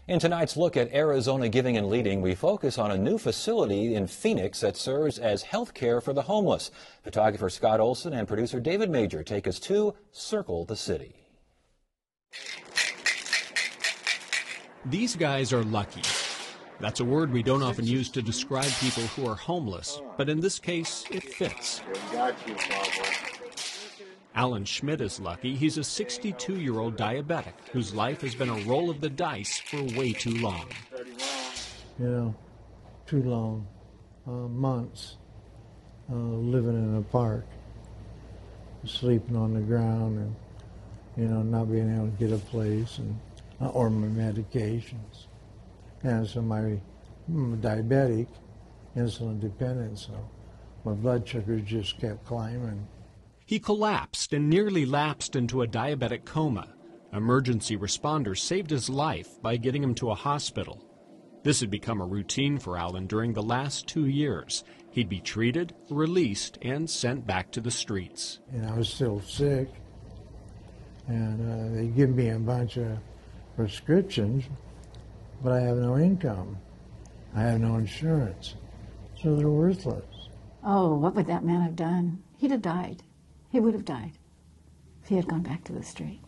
In tonight's look at Arizona Giving and Leading, we focus on a new facility in Phoenix that serves as health care for the homeless. Photographer Scott Olson and producer David Major take us to Circle the City. These guys are lucky. That's a word we don't often use to describe people who are homeless, but in this case, it fits. Alan Schmidt is lucky. He's a 62-year-old diabetic whose life has been a roll of the dice for way too long. Too long. Months living in a park, sleeping on the ground, and not being able to get a place, or my medications. And so I'm diabetic, insulin dependent, so my blood sugar just kept climbing. He collapsed and nearly lapsed into a diabetic coma. Emergency responders saved his life by getting him to a hospital. This had become a routine for Alan during the last 2 years. He'd be treated, released, and sent back to the streets. And I was still sick, and they give me a bunch of prescriptions, but I have no income. I have no insurance, so they're worthless. Oh, what would that man have done? He'd have died. He would have died if he had gone back to the street.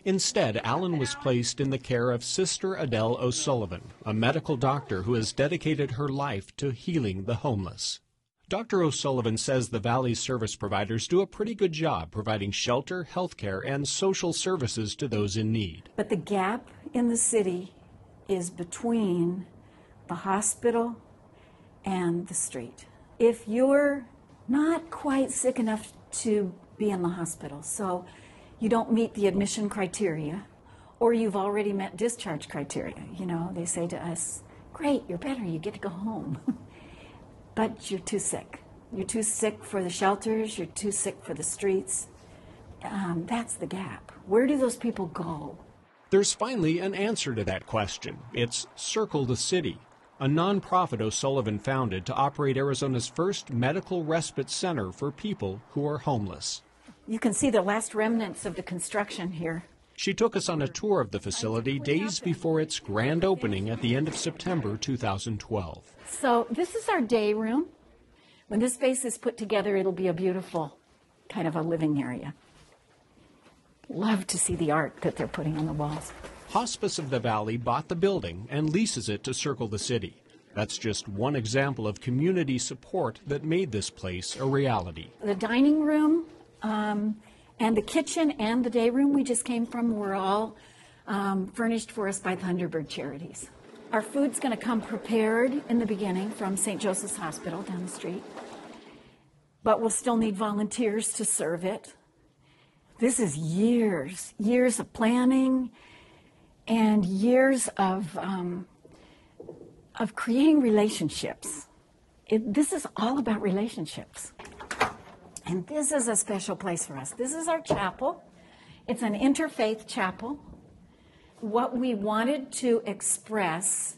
Instead, Alan was placed in the care of Sister Adele O'Sullivan, a medical doctor who has dedicated her life to healing the homeless. Dr. O'Sullivan says the Valley's service providers do a pretty good job providing shelter, health care, and social services to those in need. But the gap in the city is between the hospital and the street. If you're not quite sick enough to be in the hospital, so you don't meet the admission criteria, or you've already met discharge criteria, they say to us, great, you're better, you get to go home. But you're too sick. You're too sick for the shelters, you're too sick for the streets. That's the gap. Where do those people go? There's finally an answer to that question. It's Circle the City, a nonprofit O'Sullivan founded to operate Arizona's first medical respite center for people who are homeless. You can see the last remnants of the construction here. She took us on a tour of the facility days before its grand opening at the end of September 2012. So this is our day room. When this space is put together, it'll be a beautiful kind of a living area. Love to see the art that they're putting on the walls. Hospice of the Valley bought the building and leases it to Circle the City. That's just one example of community support that made this place a reality. The dining room and the kitchen and the day room we just came from were all furnished for us by Thunderbird Charities. Our food's going to come prepared in the beginning from St. Joseph's Hospital down the street, but we'll still need volunteers to serve it. This is years of planning and years of creating relationships. This is all about relationships. And this is a special place for us. This is our chapel. It's an Interfaith Chapel. What we wanted to express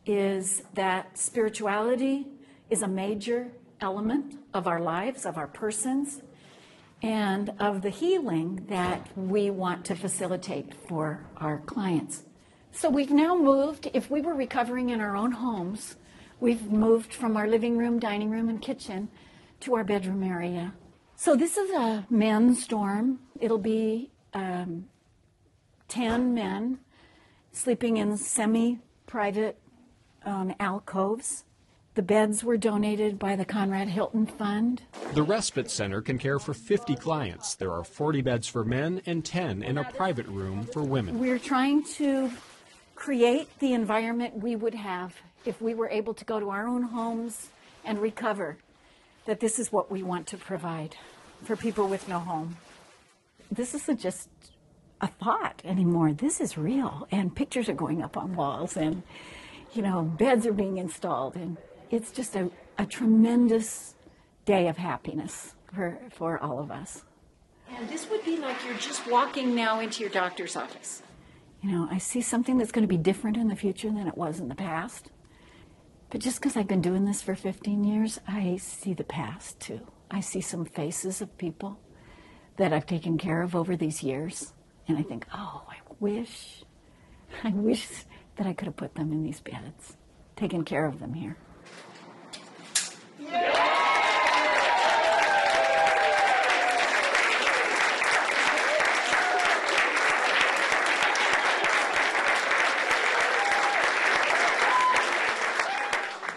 is that spirituality is a major element of our lives, of our persons, and of the healing that we want to facilitate for our clients. So we've now moved, if we were recovering in our own homes, we've moved from our living room, dining room, and kitchen to our bedroom area. So this is a men's dorm. It'll be 10 men sleeping in semi-private alcoves. The beds were donated by the Conrad Hilton Fund. The respite center can care for 50 clients. There are 40 beds for men and 10 in a private room for women. We're trying to create the environment we would have if we were able to go to our own homes and recover, that this is what we want to provide for people with no home. This isn't just a thought anymore. This is real, and pictures are going up on walls, and beds are being installed, and it's just a tremendous day of happiness for all of us. And this would be like you're just walking now into your doctor's office. I see something that's going to be different in the future than it was in the past. But just because I've been doing this for 15 years, I see the past too. I see some faces of people that I've taken care of over these years. And I think, oh, I wish that I could have put them in these beds, taken care of them here.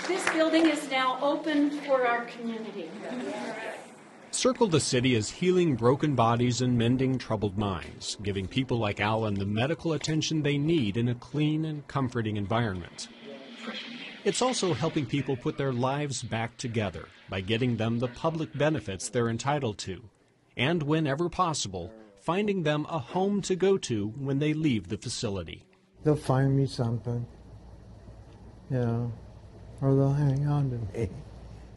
This building is now open for our community. Circle the City is healing broken bodies and mending troubled minds, giving people like Alan the medical attention they need in a clean and comforting environment. It's also helping people put their lives back together by getting them the public benefits they're entitled to, and whenever possible, finding them a home to go to when they leave the facility. They'll find me something, you know, or they'll hang on to me.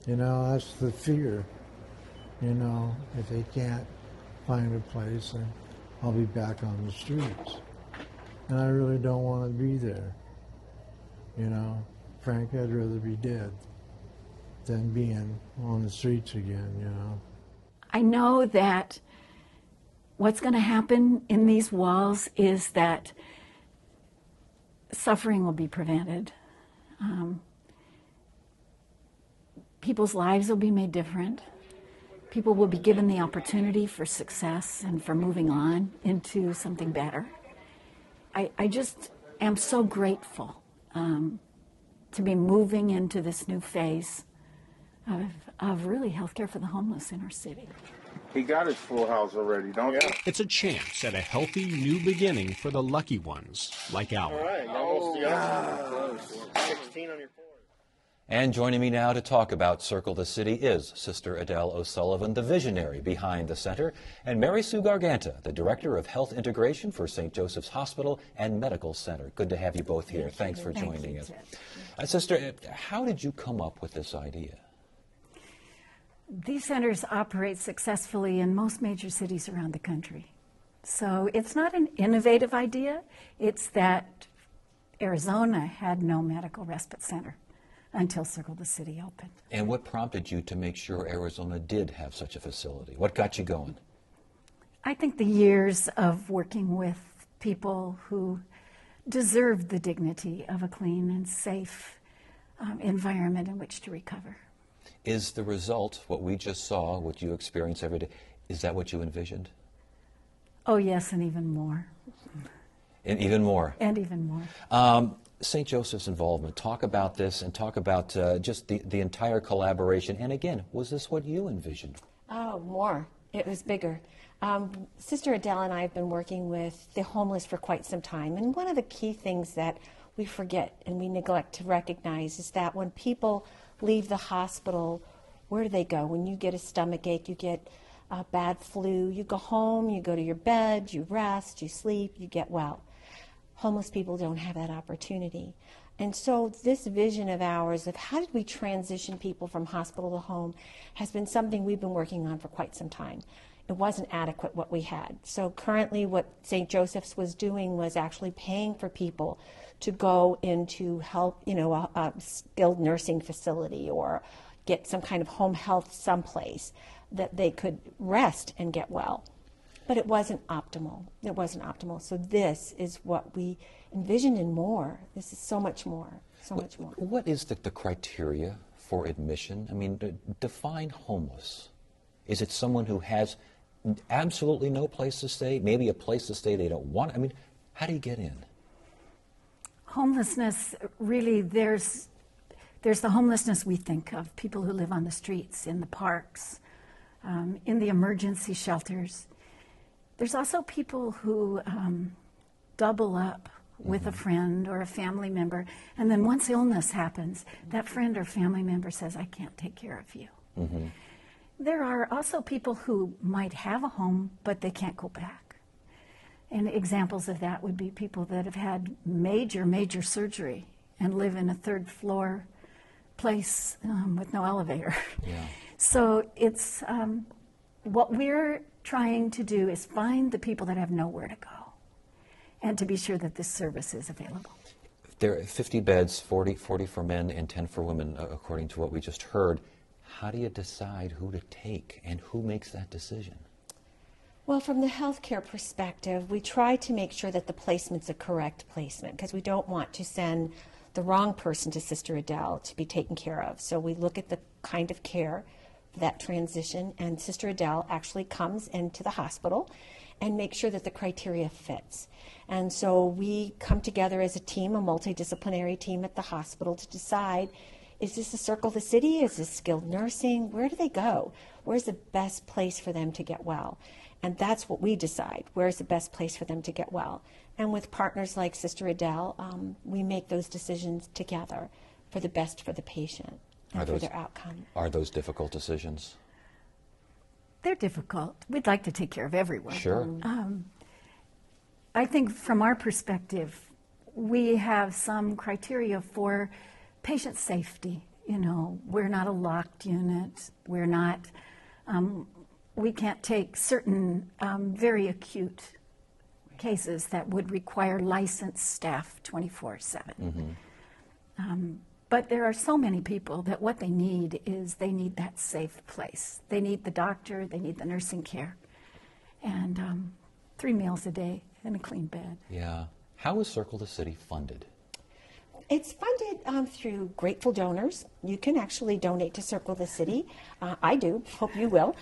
You know, that's the fear. You know, if they can't find a place, then I'll be back on the streets. And I really don't want to be there. You know, frankly, I'd rather be dead than being on the streets again, you know. I know that what's going to happen in these walls is that suffering will be prevented. People's lives will be made different. People will be given the opportunity for success and for moving on into something better. I just am so grateful to be moving into this new phase of really healthcare for the homeless in our city. He got his full house already, don't you? It's a chance at a healthy new beginning for the lucky ones, like Alan. All right, almost close. 16 on your board. And joining me now to talk about Circle the City is Sister Adele O'Sullivan, the visionary behind the center, and Marisue Garganta, the Director of Health Integration for St. Joseph's Hospital and Medical Center. Good to have you both here. Thanks for joining us. Sister, how did you come up with this idea? These centers operate successfully in most major cities around the country. So it's not an innovative idea. It's that Arizona had no medical respite center until Circle the City opened. And what prompted you to make sure Arizona did have such a facility? What got you going? I think the years of working with people who deserve the dignity of a clean and safe environment in which to recover. Is the result what we just saw, what you experience every day, is that what you envisioned? Oh, yes, and even more. And even more? And even more. St. Joseph's involvement. Talk about this and talk about just the entire collaboration. And again, was this what you envisioned? Oh, more. It was bigger. Sister Adele and I have been working with the homeless for quite some time. And one of the key things that we forget and we neglect to recognize is that when people leave the hospital, where do they go? When you get a stomach ache, you get a bad flu, you go home, you go to your bed, you rest, you sleep, you get well. Homeless people don't have that opportunity. And so this vision of ours of how did we transition people from hospital to home has been something we've been working on for quite some time. It wasn't adequate what we had. So currently what St. Joseph's was doing was actually paying for people to go into help, a skilled nursing facility or get some kind of home health someplace that they could rest and get well. But it wasn't optimal. It wasn't optimal. So this is what we envisioned and more. This is so much more, so much more. What is the criteria for admission? I mean, define homeless. Is it someone who has absolutely no place to stay, maybe a place to stay they don't want? I mean, how do you get in? Homelessness, really, there's the homelessness we think of, people who live on the streets, in the parks, in the emergency shelters. There's also people who double up with a friend or a family member, and then once illness happens, that friend or family member says, I can't take care of you. Mm-hmm. There are also people who might have a home, but they can't go back. And examples of that would be people that have had major surgery and live in a third floor place with no elevator. Yeah. So it's what we're trying to do is find the people that have nowhere to go and to be sure that this service is available. There are 50 beds, 40 for men and 10 for women, according to what we just heard. How do you decide who to take and who makes that decision? Well, from the healthcare perspective, we try to make sure that the placement's a correct placement because we don't want to send the wrong person to Sister Adele to be taken care of. So we look at the kind of care, that transition, and Sister Adele actually comes into the hospital and makes sure that the criteria fits. And so we come together as a team, a multidisciplinary team at the hospital to decide, is this a Circle the City? Is this skilled nursing? Where do they go? Where's the best place for them to get well? And that's what we decide. Where's the best place for them to get well? And with partners like Sister Adele, we make those decisions together for the best for the patient and for their outcome. Are those difficult decisions? They're difficult. We'd like to take care of everyone. Sure. I think from our perspective, we have some criteria for patient safety. You know, we're not a locked unit. We're not, we can't take certain very acute cases that would require licensed staff 24/7. But there are so many people that what they need is they need that safe place. They need the doctor, they need the nursing care, and 3 meals a day and a clean bed. Yeah. How is Circle the City funded? It's funded through grateful donors. You can actually donate to Circle the City. I do. Hope you will.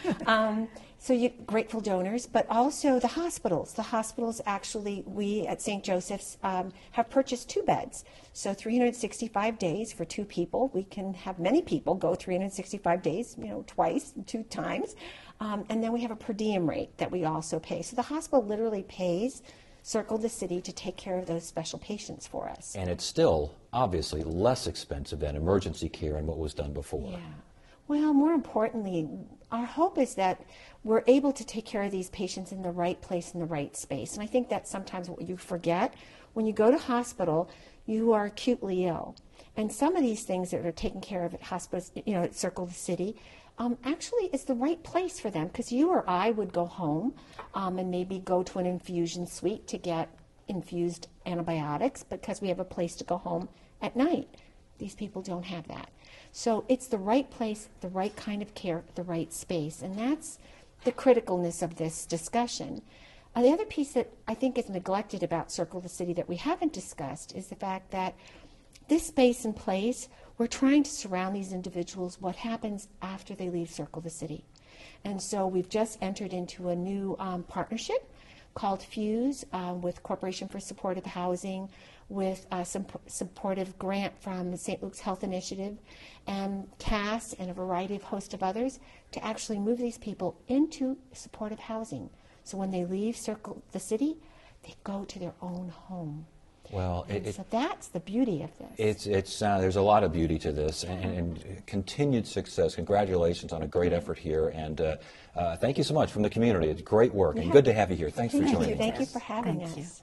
So you grateful donors, but also the hospitals. The hospitals actually, we at St. Joseph's have purchased 2 beds. So 365 days for 2 people. We can have many people go 365 days, you know, twice, 2 times. And then we have a per diem rate that we also pay. So the hospital literally pays Circle the City to take care of those special patients for us. And it's still obviously less expensive than emergency care and what was done before. Yeah. Well, more importantly, our hope is that we're able to take care of these patients in the right place, in the right space. And I think that's sometimes what you forget. When you go to hospital, you are acutely ill. And some of these things that are taken care of at hospitals, you know, at Circle the City, actually is the right place for them, because you or I would go home and maybe go to an infusion suite to get infused antibiotics because we have a place to go home at night. These people don't have that. So it's the right place, the right kind of care, the right space, and that's the criticalness of this discussion. The other piece that I think is neglected about Circle the City that we haven't discussed is the fact that this space and place, we're trying to surround these individuals what happens after they leave Circle the City. And so we've just entered into a new partnership called Fuse with Corporation for Supportive Housing, with some supportive grant from the St. Luke's Health Initiative and CAS and a variety of host of others to actually move these people into supportive housing. So when they leave Circle the City, they go to their own home. Well, so that's the beauty of this. There's a lot of beauty to this, and continued success. Congratulations on a great effort here, and thank you so much from the community. It's great work, and good to have you here. Thanks for joining us. Thank you for having us.